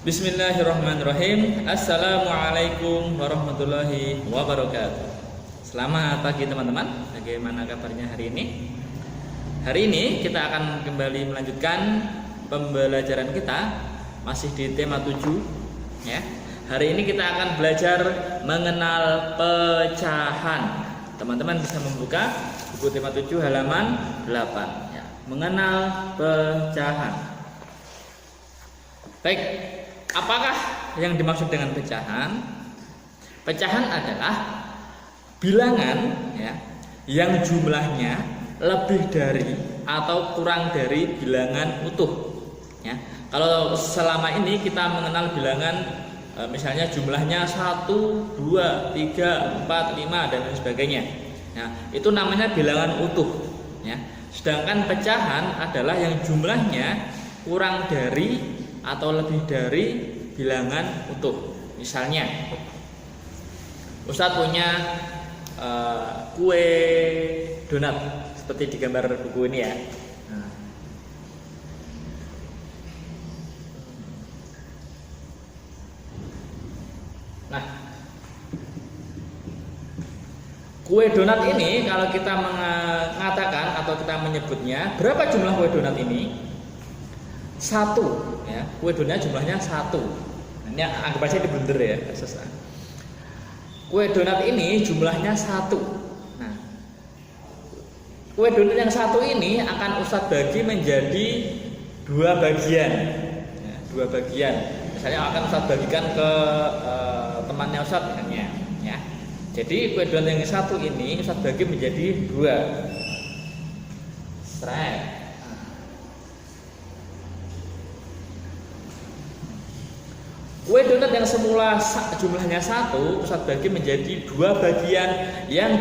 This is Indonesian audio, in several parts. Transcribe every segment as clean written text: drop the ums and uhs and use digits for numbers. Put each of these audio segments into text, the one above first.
Bismillahirrahmanirrahim. Assalamualaikum warahmatullahi wabarakatuh. Selamat pagi teman-teman. Bagaimana kabarnya hari ini? Hari ini kita akan kembali melanjutkan pembelajaran kita masih di tema 7 ya. Hari ini kita akan belajar mengenal pecahan. Teman-teman bisa membuka buku tema 7 halaman 8 ya. Mengenal pecahan. Baik, apakah yang dimaksud dengan pecahan? Pecahan adalah bilangan ya, yang jumlahnya lebih dari atau kurang dari bilangan utuh ya. Kalau selama ini kita mengenal bilangan misalnya jumlahnya 1, 2, 3, 4, 5 dan lain sebagainya. Nah, itu namanya bilangan utuh ya. Sedangkan pecahan adalah yang jumlahnya kurang dari atau lebih dari bilangan utuh. Misalnya Ustadz punya kue donat seperti di gambar buku ini ya. Nah, kue donat ini kalau kita mengatakan atau kita menyebutnya, berapa jumlah kue donat ini? 1 ya, kue donat jumlahnya 1. Ini anggap aja di blender ya, susah. Kue donat ini jumlahnya 1. Nah, kue donat yang 1 ini akan Ustadz bagi menjadi 2 bagian ya, 2 bagian. Misalnya akan Ustadz bagikan ke temannya Ustadz misalnya ya. Jadi kue donat yang 1 ini Ustadz bagi menjadi 2. Strike. Kue donat yang semula jumlahnya 1 Ustadz bagi menjadi 2 bagian yang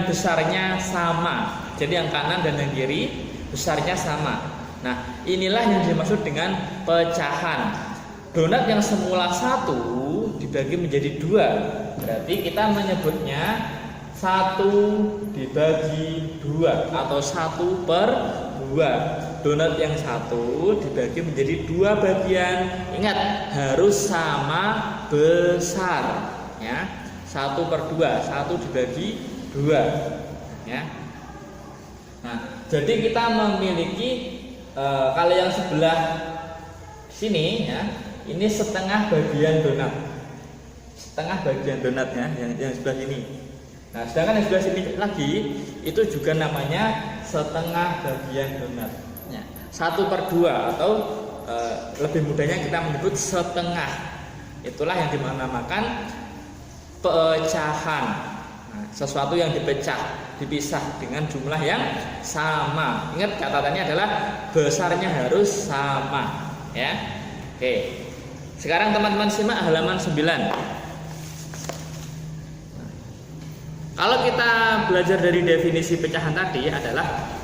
besarnya sama. Jadi yang kanan dan yang kiri besarnya sama. Nah, inilah yang dimaksud dengan pecahan. Donat yang semula 1 dibagi menjadi 2. Berarti kita menyebutnya 1 dibagi 2 atau 1/2. Donat yang 1 dibagi menjadi 2 bagian. Ingat, harus sama besar ya. 1/2, 1 dibagi 2 ya. Nah, jadi kita memiliki kalau yang sebelah sini ya, ini setengah bagian donat. Setengah bagian donat ya, yang sebelah sini. Nah, sedangkan yang sebelah sini lagi itu juga namanya setengah bagian donat. 1/2 atau lebih mudahnya kita menyebut setengah. Itulah yang dinamakan pecahan. Nah, sesuatu yang dipisah dengan jumlah yang sama. Ingat catatannya adalah besarnya harus sama ya. Oke. Sekarang teman-teman simak halaman 9. Kalau kita belajar dari definisi pecahan tadi adalah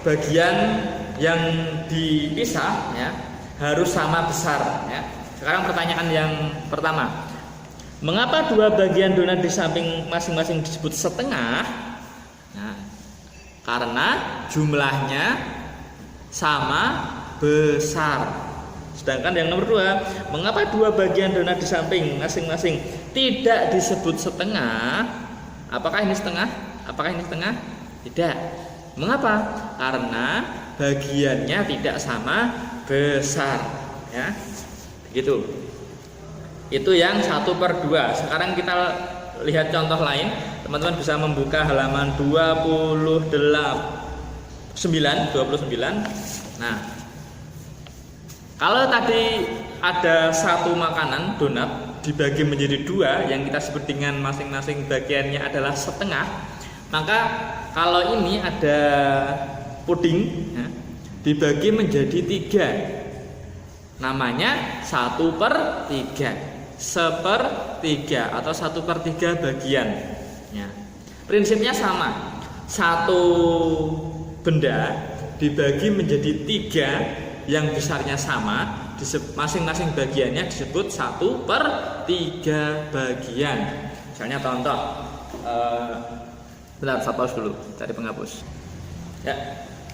bagian yang dipisah ya, harus sama besar ya. Sekarang pertanyaan yang pertama, mengapa 2 bagian donat di samping masing-masing disebut setengah? Nah, karena jumlahnya sama besar. Sedangkan yang nomor 2, mengapa 2 bagian donat di samping masing-masing tidak disebut setengah? Apakah ini setengah? Apakah ini setengah? Tidak. Mengapa? Karena bagiannya tidak sama besar ya. Begitu. Itu yang 1/2. Sekarang kita lihat contoh lain. Teman-teman bisa membuka halaman 29. Nah, kalau tadi ada 1 makanan donat dibagi menjadi 2 yang kita sebut dengan masing-masing bagiannya adalah setengah, maka kalau ini ada puding ya, dibagi menjadi 3, namanya 1/3, 1/3 atau 1/3 bagian ya. Prinsipnya sama. 1 benda dibagi menjadi 3 yang besarnya sama, masing-masing bagiannya disebut 1/3 bagian. Misalnya contoh, bentar, saya pause dulu, cari penghapus. Ya,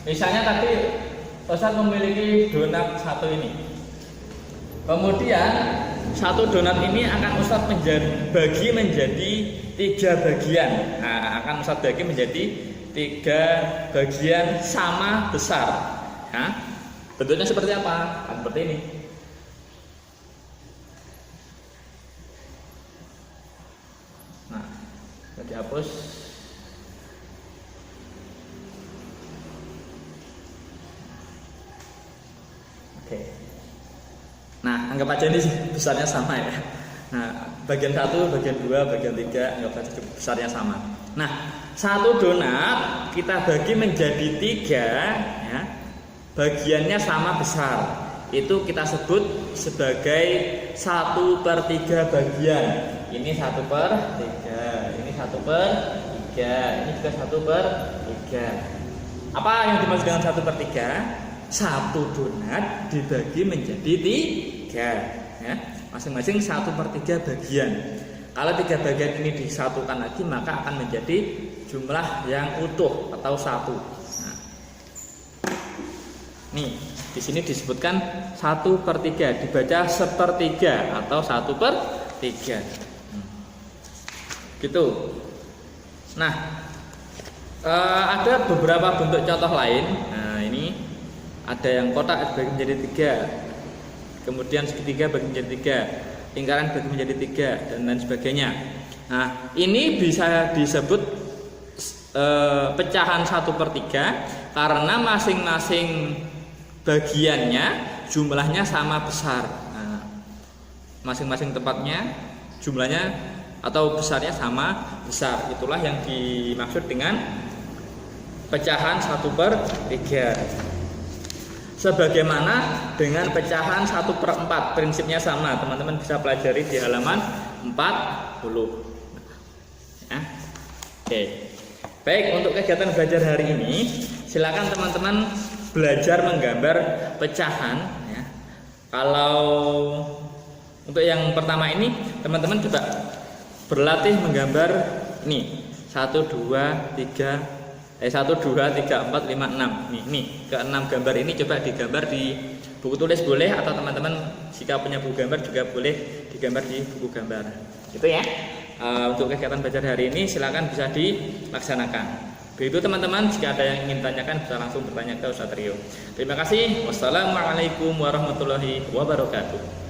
misalnya tadi Ustadz memiliki donat 1 ini. Kemudian satu donat ini akan Ustadz bagi menjadi 3 bagian. Nah, akan Ustadz bagi menjadi 3 bagian sama besar. Nah, bentuknya seperti apa? Seperti ini. Nah, dihapus. Oke. Nah, anggap aja ini besarnya sama ya. Nah, bagian 1, bagian 2, bagian 3 anggap aja besarnya sama. Nah, satu donat kita bagi menjadi 3 ya. Bagiannya sama besar. Itu kita sebut sebagai 1/3 bagian. Ini 1/3, ini 1/3, ini juga 1/3. Apa yang dimaksud dengan 1/3? Satu donat dibagi menjadi 3 ya. Masing-masing 1/3 bagian. Kalau 3 bagian ini disatukan lagi maka akan menjadi jumlah yang utuh atau 1. Nah, nih di sini disebutkan 1/3, dibaca 1/3 atau 1/3 gitu. Nah, ada beberapa bentuk contoh lain. Nah, ini ada yang kotak dibagi menjadi 3, kemudian segitiga bagi menjadi 3, lingkaran bagi menjadi 3, dan lain sebagainya. Nah, ini bisa disebut pecahan 1/3 karena masing-masing bagiannya jumlahnya sama besar. Nah, masing-masing tempatnya jumlahnya atau besarnya sama besar. Itulah yang dimaksud dengan pecahan 1/3. Sebagaimana dengan pecahan 1/4, prinsipnya sama. Teman-teman bisa pelajari di halaman 40 ya. Oke. Baik, untuk kegiatan belajar hari ini silakan teman-teman belajar menggambar pecahan ya. Kalau untuk yang pertama ini teman-teman coba berlatih menggambar ini 1, 2, 3 1, 2, 3, 4, 5, 6. Nih, ke-6 gambar ini coba digambar di buku tulis boleh, atau teman-teman jika punya buku gambar juga boleh digambar di buku gambar. Gitu ya. Untuk kegiatan belajar hari ini silakan bisa dilaksanakan. Begitu teman-teman, jika ada yang ingin tanyakan bisa langsung bertanya ke Ustaz Rio. Terima kasih. Wassalamualaikum warahmatullahi wabarakatuh.